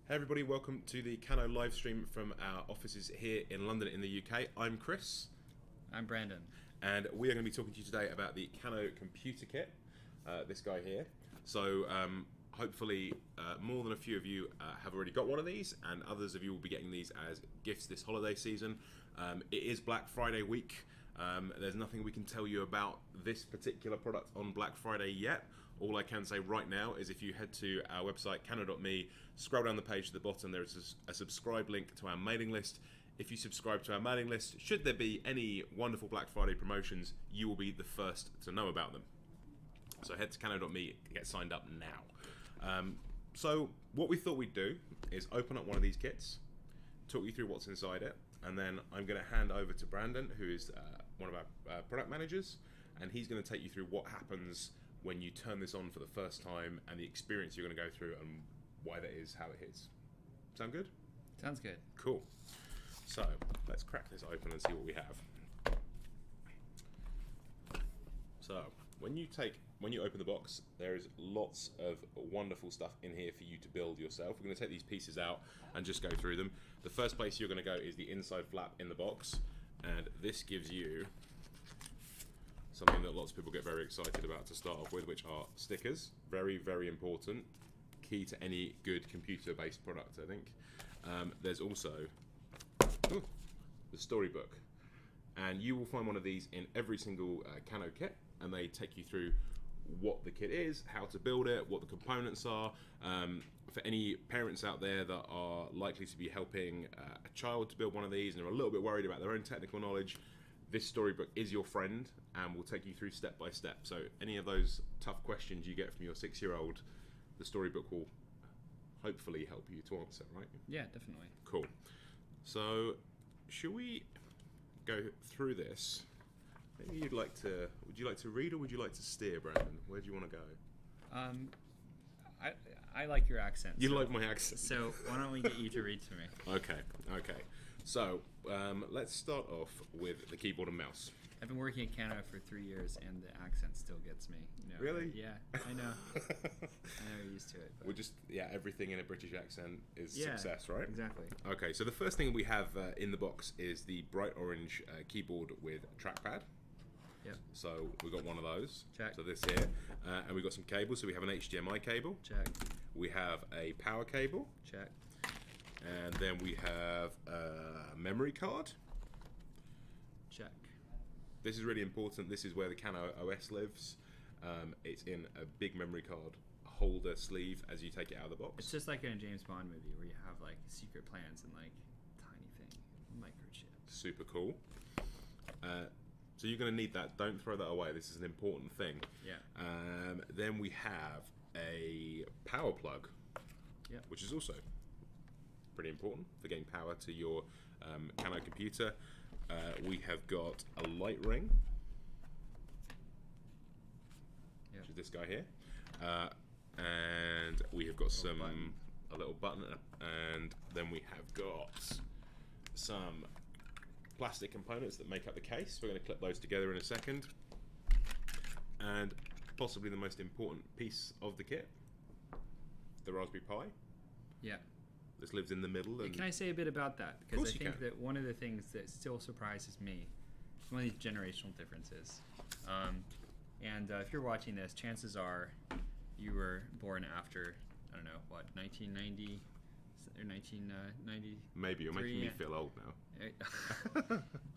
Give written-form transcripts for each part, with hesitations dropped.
Hey everybody, welcome to the Kano live stream from our offices here in London in the UK. I'm Chris. I'm Brandon. And we are going to be talking to you today about the Kano computer kit, this guy here. So hopefully more than a few of you have already got one of these, and others of you will be getting these as gifts this holiday season. It is Black Friday week. There's nothing we can tell you about this particular product on Black Friday yet. All I can say right now is if you head to our website, kano.me, scroll down the page to the bottom, there is a subscribe link to our mailing list. If you subscribe to our mailing list, should there be any wonderful Black Friday promotions, you will be the first to know about them. So head to kano.me, get signed up now. So what we thought we'd do is open up one of these kits, talk you through what's inside it, and then I'm going to hand over to Brandon, who is one of our product managers, and he's going to take you through what happens when you turn this on for the first time and the experience you're going to go through and why that is, how it is. Sound good? Sounds good. Cool. So let's crack this open and see what we have. So when you open the box, there is lots of wonderful stuff in here for you to build yourself. We're going to take these pieces out and just go through them. The first place you're going to go is the inside flap in the box, and this gives you something that lots of people get very excited about to start off with, which are stickers. Very, very important. Key to any good computer-based product, I think. There's also the storybook. And you will find one of these in every single Kano kit, and they take you through what the kit is, how to build it, what the components are. For any parents out there that are likely to be helping a child to build one of these and are a little bit worried about their own technical knowledge, this storybook is your friend and will take you through step by step. So any of those tough questions you get from your 6-year-old, the storybook will hopefully help you to answer, right? Yeah, definitely. Cool. So should we go through this? Maybe would you like to read or would you like to steer, Brandon? Where do you want to go? I like your accent. You like my accent? So why don't we get you to read to me? Okay. So let's start off with the keyboard and mouse. I've been working at Canada for 3 years, and the accent still gets me. You know, Really? Yeah, I know. I'm used to it. But. We're just, everything in a British accent is success, right? Exactly. Okay, so the first thing we have in the box is the bright orange keyboard with trackpad. Yep. So we've got one of those. Check. So this here. And we've got some cables. So we have an HDMI cable. Check. We have a power cable. Check. And then we have a memory card. Check. This is really important. This is where the Kano OS lives. It's in a big memory card holder sleeve as you take it out of the box. It's just like in a James Bond movie where you have like secret plans and like tiny thing, microchip. Super cool. So you're going to need that. Don't throw that away. This is an important thing. Yeah. Then we have a power plug, which is also pretty important for getting power to your Kano computer. We have got a light ring, which is this guy here, and we have got a little button, and then we have got some plastic components that make up the case. We're going to clip those together in a second, and possibly the most important piece of the kit, the Raspberry Pi. Yeah. This lives in the middle. And can I say a bit about that? Because I think that one of the things that still surprises me, one of these generational differences, and if you're watching this, chances are you were born after, I don't know, what, 1990 or 1990? Maybe, you're making me feel old now.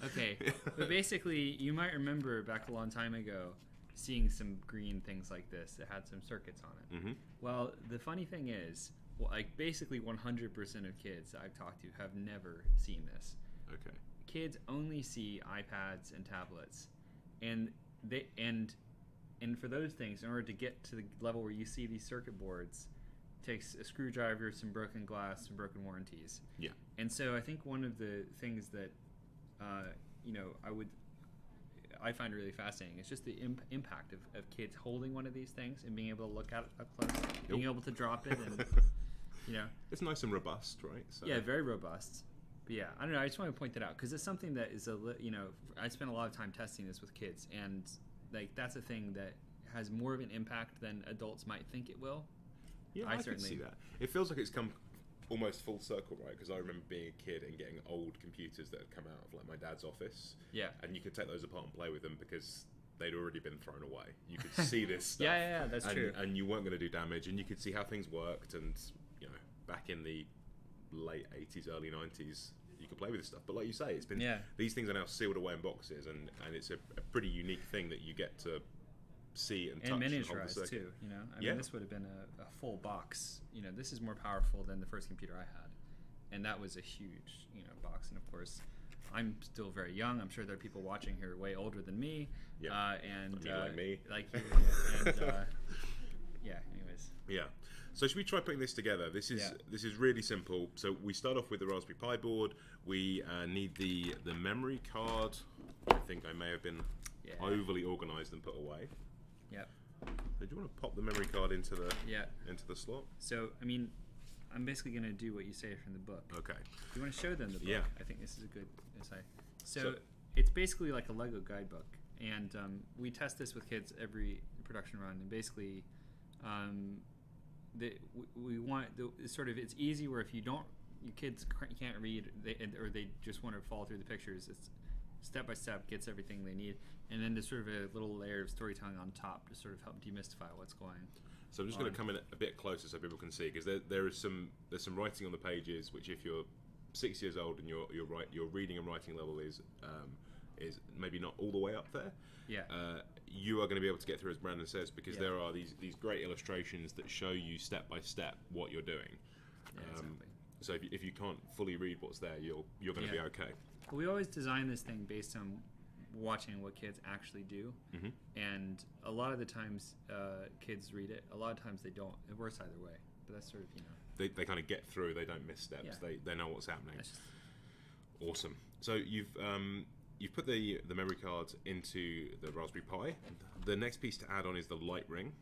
Okay, but basically, you might remember back a long time ago seeing some green things like this that had some circuits on it. Mm-hmm. Well, the funny thing is, like basically 100% of kids I've talked to have never seen this. Okay. Kids only see iPads and tablets, and for those things, in order to get to the level where you see these circuit boards, it takes a screwdriver, some broken glass, some broken warranties. Yeah. And so I think one of the things that I find really fascinating is just the impact of kids holding one of these things and being able to look at it up close, being able to drop it, and it's nice and robust, right? So. Yeah, very robust. But yeah, I don't know. I just want to point that out because it's something that is I spend a lot of time testing this with kids, and like that's a thing that has more of an impact than adults might think it will. Yeah, I can see that. It feels like it's come almost full circle, right? Because I remember being a kid and getting old computers that had come out of like my dad's office. Yeah. And you could take those apart and play with them because they'd already been thrown away. You could see this stuff. Yeah, that's true. And you weren't going to do damage, and you could see how things worked. And you know, back in the late 80s, early 90s, you could play with this stuff. But like you say, it's been these things are now sealed away in boxes, and it's a pretty unique thing that you get to see and touch and miniaturized too. You know, I mean, this would have been a full box. You know, this is more powerful than the first computer I had, and that was a huge box. And of course, I'm still very young. I'm sure there are people watching here way older than me. Yeah. And like me. Like you. And yeah. Anyways. Yeah. So should we try putting this together? This is really simple. So we start off with the Raspberry Pi board. We need the memory card. I think I may have been overly organised and put away. Yep. So do you want to pop the memory card into the slot? So I mean, I'm basically going to do what you say from the book. Okay. Do you want to show them the book? Yeah. I think this is a good insight. So it's basically like a Lego guidebook, and we test this with kids every production run, and basically. We want it's easy where if your kids can't read or they just want to follow through the pictures, it's step by step, gets everything they need, and then there's sort of a little layer of storytelling on top to sort of help demystify what's going on. So I'm just going to come in a bit closer so people can see, because there's some writing on the pages which, if you're 6 years old and your reading and writing level is maybe not all the way up there. Yeah. You are going to be able to get through, as Brandon says, because there are these great illustrations that show you step by step what you're doing. Yeah, exactly. So if you can't fully read what's there, you're going to be okay. Well, we always design this thing based on watching what kids actually do, and a lot of the times kids read it. A lot of times they don't. It works either way, but that's sort of they kind of get through. They don't miss steps. Yeah. They know what's happening. Awesome. So you've put the memory card into the Raspberry Pi. The next piece to add on is the light ring,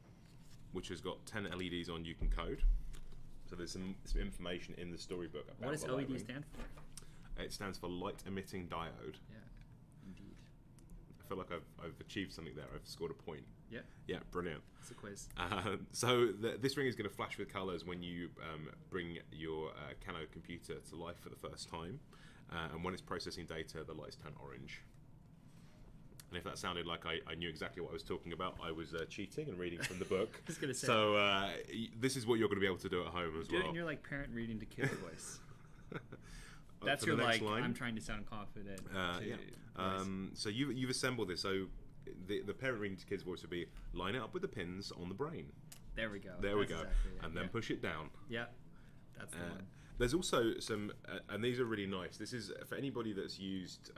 which has got 10 LEDs on you can code. So there's some information in the storybook about what does the light LED ring. stand for? It stands for light emitting diode. Yeah, indeed. I feel like I've achieved something there. I've scored a point. Yeah. Yeah, brilliant. It's a quiz. So this ring is going to flash with colours when you bring your Kano computer to life for the first time. And when it's processing data, the lights turn orange. And if that sounded like I knew exactly what I was talking about, I was cheating and reading from the book. I was going to say. So this is what you're going to be able to do at home as well. Do it in your parent reading to kid voice. That's your line. I'm trying to sound confident. So you've assembled this. So the parent reading to kids voice would be, line it up with the pins on the brain. There we go. There we go. Exactly it. And then push it down. Yeah, that's the one. There's also some, and these are really nice. This is for anybody that's used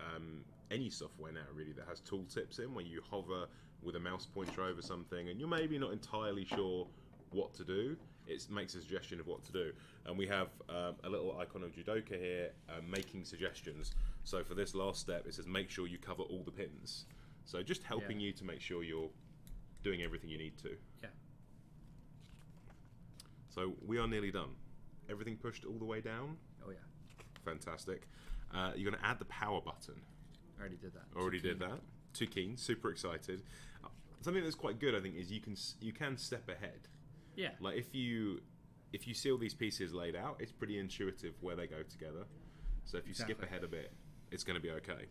any software now, really, that has tooltips in, where you hover with a mouse pointer over something, and you're maybe not entirely sure what to do. It makes a suggestion of what to do. And we have a little icon of Judoka here making suggestions. So for this last step, it says make sure you cover all the pins. So just helping you to make sure you're doing everything you need to. Yeah. So we are nearly done. Everything pushed all the way down? Oh yeah. Fantastic. You're going to add the power button. Already did that. Already did that. Too keen. Super excited. Something that's quite good, I think, is you can step ahead. Yeah. Like if you see all these pieces laid out, it's pretty intuitive where they go together. So if you skip ahead a bit, it's going to be okay.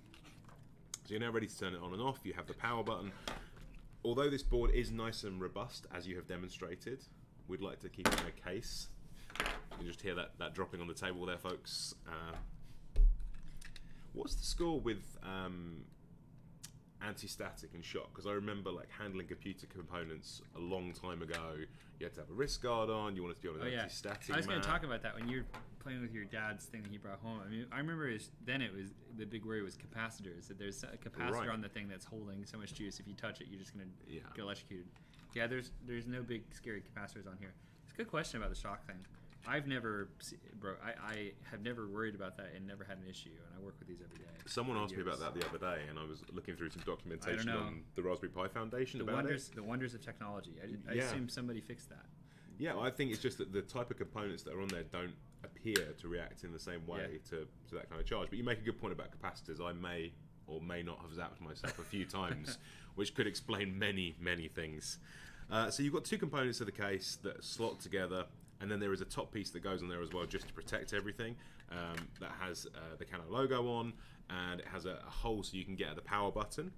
So you're now ready to turn it on and off. You have the power button. Although this board is nice and robust, as you have demonstrated, we'd like to keep it in a case. You can just hear that dropping on the table there, folks. What's the score with anti-static and shock? Because I remember handling computer components a long time ago. You had to have a wrist guard on. You wanted to be on an anti-static. I was going to talk about that when you were playing with your dad's thing that he brought home. I mean, I remember it was the big worry was capacitors. That there's a capacitor on the thing that's holding so much juice. If you touch it, you're just going to get electrocuted. Yeah, there's no big scary capacitors on here. It's a good question about the shock thing. I've never, I have never worried about that and never had an issue, and I work with these every day. Someone asked me about that the other day, and I was looking through some documentation on the Raspberry Pi Foundation the wonders of technology. I assume somebody fixed that. Yeah, I think it's just that the type of components that are on there don't appear to react in the same way to that kind of charge. But you make a good point about capacitors. I may or may not have zapped myself a few times, which could explain many, many things. So you've got two components of the case that slot together. And then there is a top piece that goes on there as well, just to protect everything. That has the Cano logo on, and it has a hole so you can get at the power button.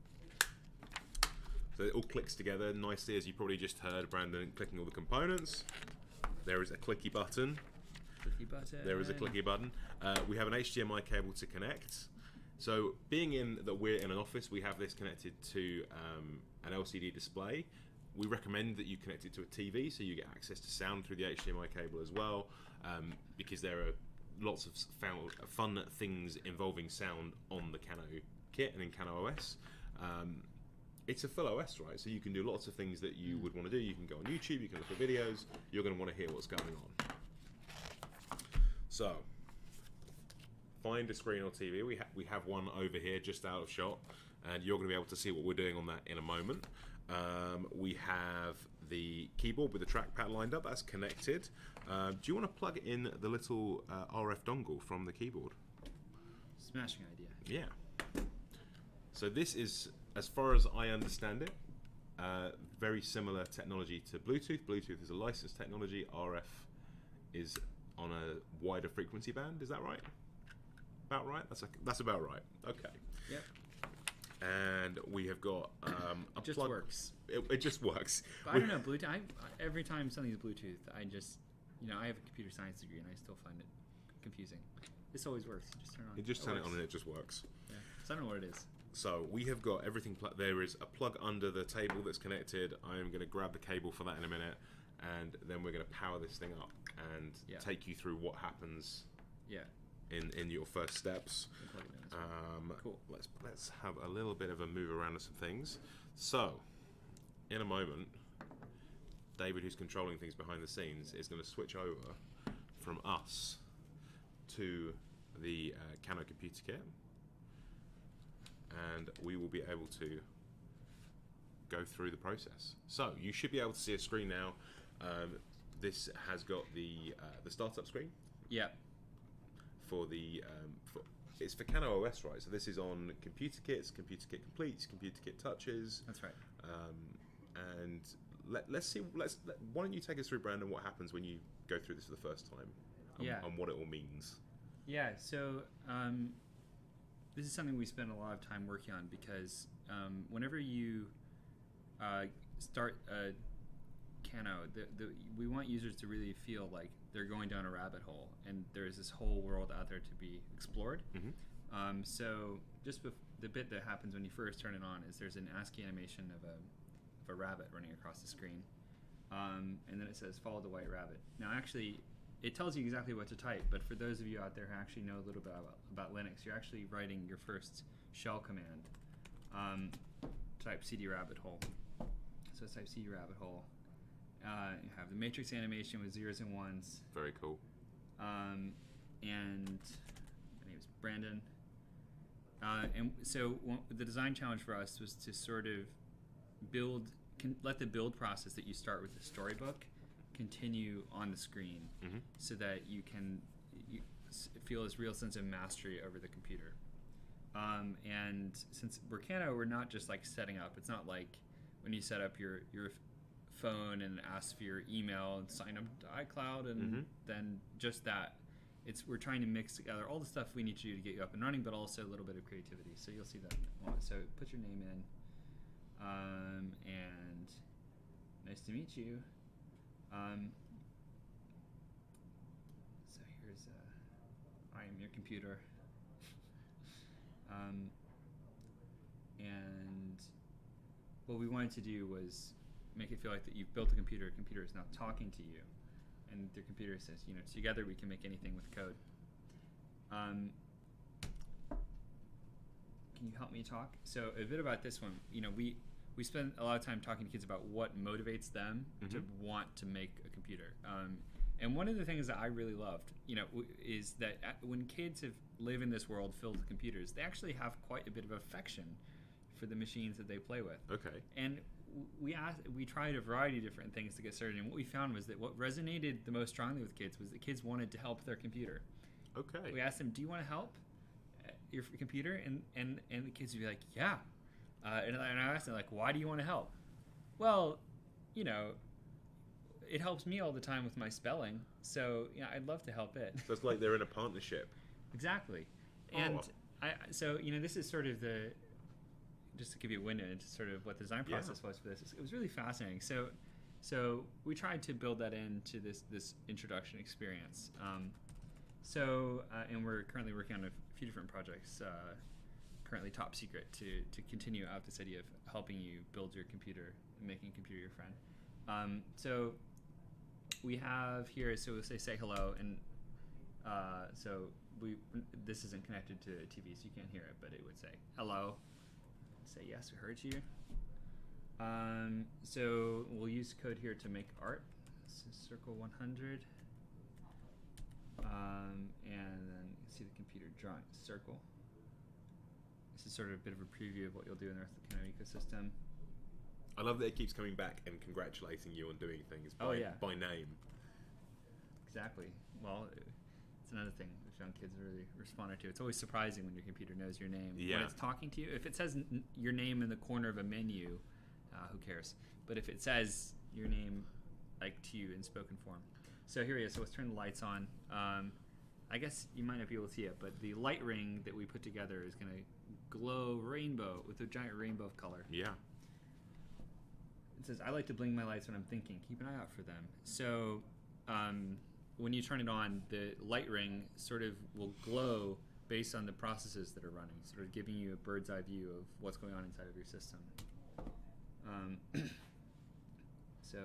So it all clicks together nicely, as you probably just heard Brandon clicking all the components. There is a clicky button. Clicky button. There is a clicky button. We have an HDMI cable to connect. So being that we're in an office, we have this connected to an LCD display. We recommend that you connect it to a TV so you get access to sound through the HDMI cable as well, because there are lots of fun things involving sound on the Cano kit and in Cano OS. It's a full OS, right? So you can do lots of things that you would want to do. You can go on YouTube, you can look at videos, you're going to want to hear what's going on. So, find a screen or TV. We have one over here just out of shot, and you're going to be able to see what we're doing on that in a moment. We have the keyboard with the trackpad lined up. That's connected. Do you want to plug in the little RF dongle from the keyboard? Smashing idea. Yeah. So this is, as far as I understand it, very similar technology to Bluetooth. Bluetooth is a licensed technology. RF is on a wider frequency band. Is that right? About right? That's about right. Okay. Yep. And we have got it just works. It just works. But I don't know, Bluetooth. Every time something's Bluetooth, I just, I have a computer science degree, and I still find it confusing. This always works. You just turn it on. You just turn it on, and it just works. Yeah. So I don't know what it is. So we have got everything. There is a plug under the table that's connected. I am going to grab the cable for that in a minute, and then we're going to power this thing up and take you through what happens. Yeah. In your first steps. Cool. Let's have a little bit of a move around of some things. So, in a moment, David, who's controlling things behind the scenes, is going to switch over from us to the Cano computer kit, and we will be able to go through the process. So, you should be able to see a screen now. This has got the startup screen. Yeah. It's for Cano OS, right? So this is on computer kits, computer kit completes, computer kit touches. That's right. And let's see. Why don't you take us through, Brandon, what happens when you go through this for the first time? And what it all means. Yeah. So this is something we spend a lot of time working on, because whenever you start Cano, we want users to really feel like they're going down a rabbit hole, and there's this whole world out there to be explored. Mm-hmm. So just the bit that happens when you first turn it on is there's an ASCII animation of a rabbit running across the screen, and then it says follow the white rabbit. Now actually it tells you exactly what to type, but for those of you out there who actually know a little bit about Linux, you're actually writing your first shell command. Type cd rabbit hole. So let's type cd rabbit hole. You have the matrix animation with zeros and ones. Very cool. And my name is Brandon. And so the design challenge for us was to sort of let the build process that you start with the storybook continue on the screen, mm-hmm. so that you can feel this real sense of mastery over the computer. And since we're Cano, we're not just like setting up. It's not like when you set up your phone and ask for your email and sign up to iCloud and mm-hmm. then just that. We're trying to mix together all the stuff we need to do to get you up and running, but also a little bit of creativity. So you'll see that. So put your name in, and nice to meet you. So here's I am your computer. And what we wanted to do was make it feel like that you've built a computer is now talking to you, and the computer says, together we can make anything with code. Can you help me talk? So a bit about this one. We spend a lot of time talking to kids about what motivates them mm-hmm. to want to make a computer. And one of the things that I really loved, is that when kids live in this world filled with computers, they actually have quite a bit of affection for the machines that they play with. Okay. And we tried a variety of different things to get started, and what we found was that what resonated the most strongly with kids was that kids wanted to help their computer. Okay. We asked them, do you want to help your computer? And the kids would be like, yeah. And I asked them, like, why do you want to help? Well, it helps me all the time with my spelling. So yeah, I'd love to help it. So it's like they're in a partnership. Exactly. Oh. And so this is sort of just to give you a window into sort of what the design process was for this. It was really fascinating. So we tried to build that into this introduction experience. And we're currently working on a few different projects, currently top secret, to continue out this idea of helping you build your computer and making a computer your friend. So we have here, so we'll say hello, and so this isn't connected to TV, so you can't hear it, but it would say hello. Say yes, we heard you. So we'll use code here to make art. This is circle 100. And then you can see the computer drawing a circle. This is sort of a bit of a preview of what you'll do in the rest of the Kano ecosystem. I love that it keeps coming back and congratulating you on doing things by name. Exactly. Well, it's another thing that young kids really responded to. It's always surprising when your computer knows your name when it's talking to you. If it says your name in the corner of a menu, who cares? But if it says your name like to you in spoken form. So here he is. So let's turn the lights on. I guess you might not be able to see it, but the light ring that we put together is going to glow rainbow with a giant rainbow of color. Yeah. It says, I like to bling my lights when I'm thinking. Keep an eye out for them. So when you turn it on, the light ring sort of will glow based on the processes that are running, sort of giving you a bird's eye view of what's going on inside of your system. So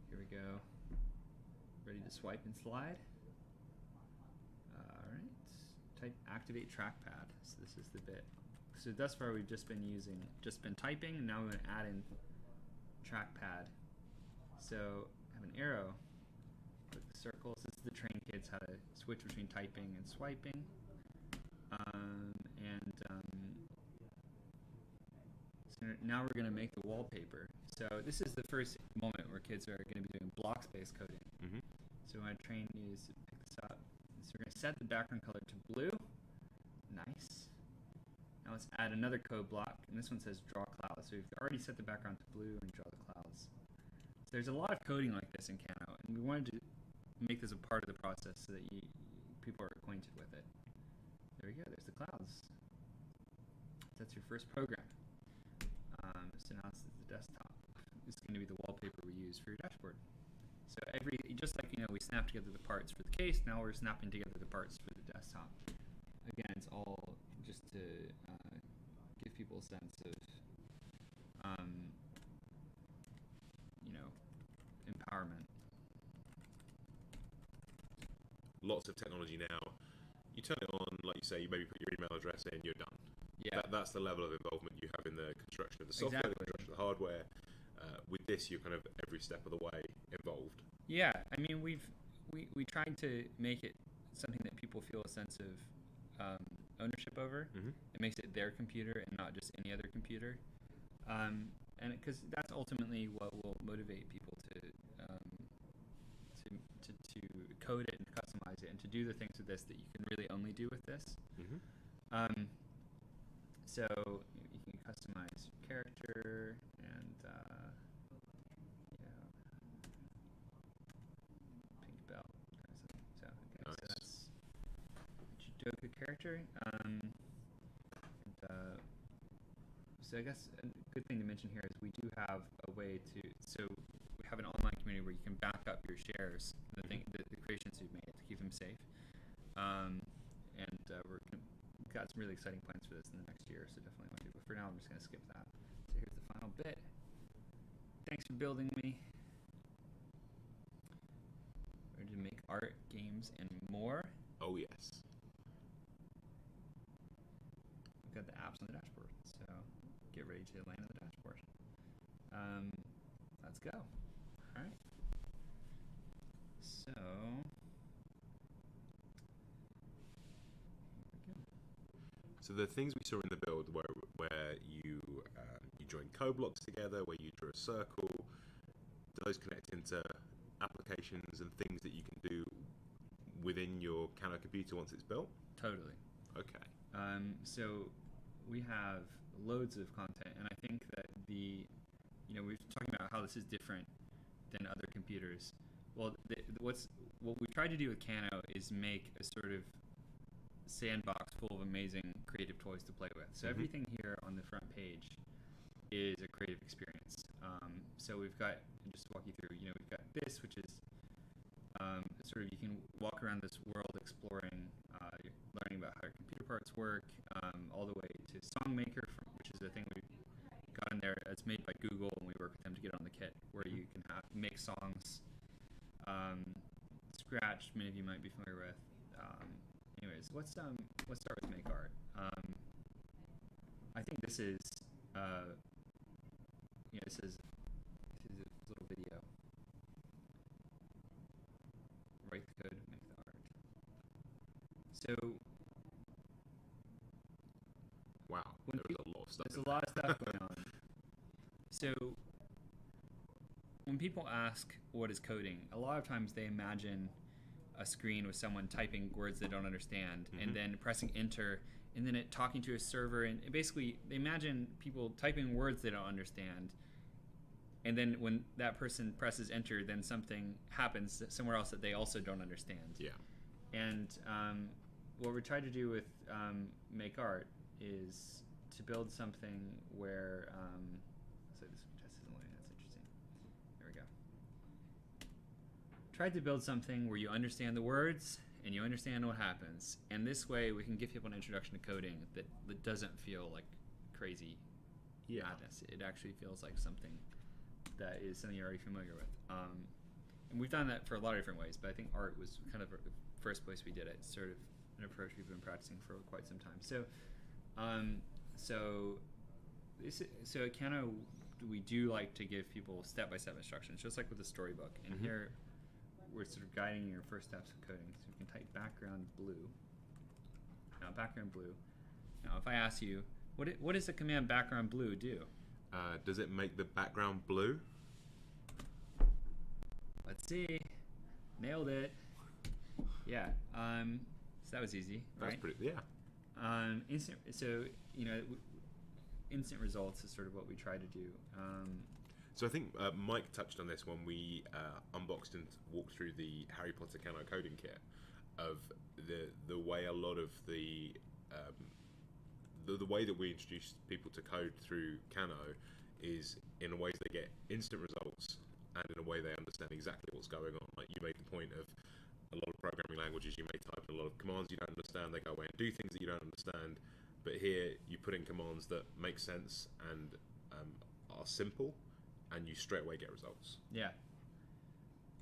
here we go. Ready to swipe and slide. All right. Type activate trackpad. So this is the bit. So thus far we've just been typing, and now we're going to add in trackpad. So I have an arrow with the circles. This is to train kids how to switch between typing and swiping. So now we're going to make the wallpaper. So this is the first moment where kids are going to be doing block-based coding. Mm-hmm. So when I train you to pick this up, so we're going to set the background color to blue. Nice. Now let's add another code block, and this one says draw clouds. So we've already set the background to blue and draw the clouds. So there's a lot of coding like this in Kano, and we wanted to make this a part of the process so that people are acquainted with it. There we go. There's the clouds. That's your first program. So now this is the desktop. This is going to be the wallpaper we use for your dashboard. So just like we snap together the parts for the case, now we're snapping together the parts for the desktop. Again, it's all just to give people a sense of, empowerment. Lots of technology now. You turn it on, like you say, you maybe put your email address in, you're done. Yeah. That's the level of involvement you have in the construction of the software, the construction of the hardware. With this, you're kind of every step of the way involved. Yeah, I mean, we tried to make it something that people feel a sense of ownership over. Mm-hmm. It makes it their computer and not just any other computer. And because that's ultimately what will motivate people to code it and customize it and to do the things with this that you can really only do with this. Mm-hmm. So you can customize your character and pink belt. So Nice. So that's Judoka character. So I guess a good thing to mention here is we do have a way so we have an online community where you can back up your shares, the creations you've made to keep them safe. We've got some really exciting plans for this in the next year, so definitely want to. But for now, I'm just going to skip that. So here's the final bit. Thanks for building me. Ready to make art, games, and more. Oh, yes. We've got the apps on the dashboard, so get ready to land on the dashboard. Let's go. All right. So So the things we saw in the build where you join code blocks together, where you draw a circle, those connect into applications and things that you can do within your Kano computer once it's built? Totally. Okay. So we have loads of content, and I think that we're talking about how this is different than other computers. Well, what we tried to do with Kano is make a sort of sandbox full of amazing creative toys to play with. So everything here on the front page is a creative experience. So we've got, just to walk you through, we've got this, which is sort of, you can walk around this world exploring, learning about how computer parts work, all the way to SongMaker, which is a thing we got in there. It's made by Google, and we work with them to get on the kit, where you can make songs. Scratch, many of you might be familiar with. Anyways, let's start with Make Art. I think this is this is a little video. Write the code, make the art. So wow, there's a lot of stuff. There's a lot of stuff going on. So when people ask what is coding, a lot of times they imagine a screen with someone typing words they don't understand, and then pressing enter, and then it talking to a server, and basically they imagine people typing words they don't understand, and then when that person presses enter, then something happens somewhere else that they also don't understand. Yeah. And what we're trying to do with Make Art is to build something where so this test isn't loading. That's interesting. There we go. Tried to build something where you understand the words and you understand what happens, and this way we can give people an introduction to coding that doesn't feel like crazy madness. It actually feels like something that is something you're already familiar with. And we've done that for a lot of different ways, but I think art was kind of the first place we did it. It's sort of an approach we've been practicing for quite some time. So at Kano, we do like to give people step-by-step instructions, just like with the storybook. And here, we're sort of guiding your first steps of coding. So you can type background blue. Now, background blue. Now, if I ask you, what does the command background blue do? Does it make the background blue? Let's see. Nailed it. Yeah. So that was easy. That's right? pretty. Yeah. Instant results is sort of what we try to do. So I think Mike touched on this when we unboxed and walked through the Harry Potter Kano coding kit, of the way a lot of the way that we introduce people to code through Kano is in a way they get instant results, and in a way they understand exactly what's going on. Like you made the point of a lot of programming languages, you may type in a lot of commands you don't understand, they go away and do things that you don't understand, but here you put in commands that make sense and are simple, and you straight away get results. Yeah,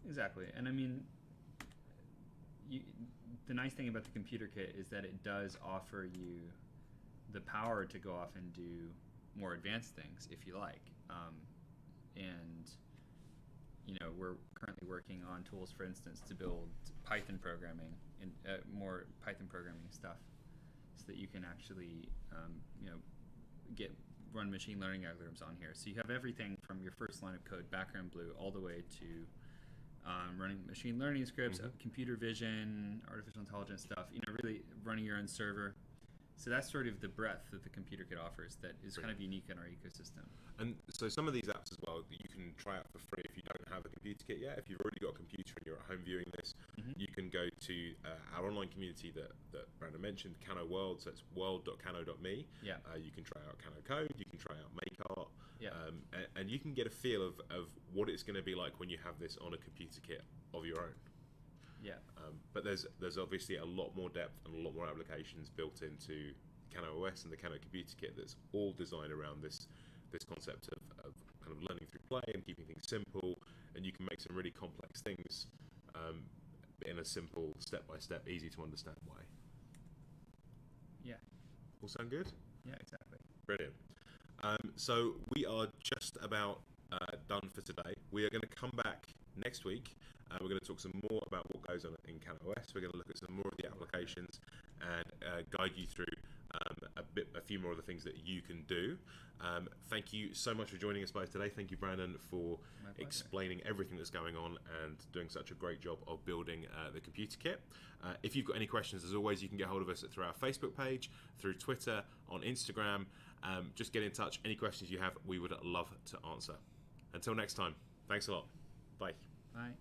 exactly. And I mean, the nice thing about the computer kit is that it does offer you the power to go off and do more advanced things if you like. We're currently working on tools, for instance, to build Python programming and more Python programming stuff, so that you can actually run machine learning algorithms on here. So you have everything from your first line of code, background blue, all the way to running machine learning scripts, computer vision, artificial intelligence stuff, really running your own server. So that's sort of the breadth that the computer kit offers that is kind of unique in our ecosystem. And so some of these apps as well, you can try out for free if you don't have a computer kit yet. If you've already got a computer and you're at home viewing this, you can go to our online community that Brandon mentioned, Kano World, so it's world.kano.me. Yeah. You can try out Kano Code, you can try out Make Art, and you can get a feel of what it's going to be like when you have this on a computer kit of your own. Yeah. But there's obviously a lot more depth and a lot more applications built into Kano OS and the Kano computer kit that's all designed around this concept of kind of learning through play and keeping things simple, and you can make some really complex things in a simple, step-by-step, easy to understand way. Yeah. All sound good? Yeah, exactly. Brilliant. So we are just about done for today. We are going to come back next week. We're going to talk some more about what goes on in Kano OS. We're going to look at some more of the applications and guide you through a few more of the things that you can do. Thank you so much for joining us both today. Thank you, Brandon, for explaining everything that's going on and doing such a great job of building the computer kit. If you've got any questions, as always, you can get hold of us through our Facebook page, through Twitter, on Instagram. Just get in touch. Any questions you have, we would love to answer. Until next time, thanks a lot. Bye. Bye.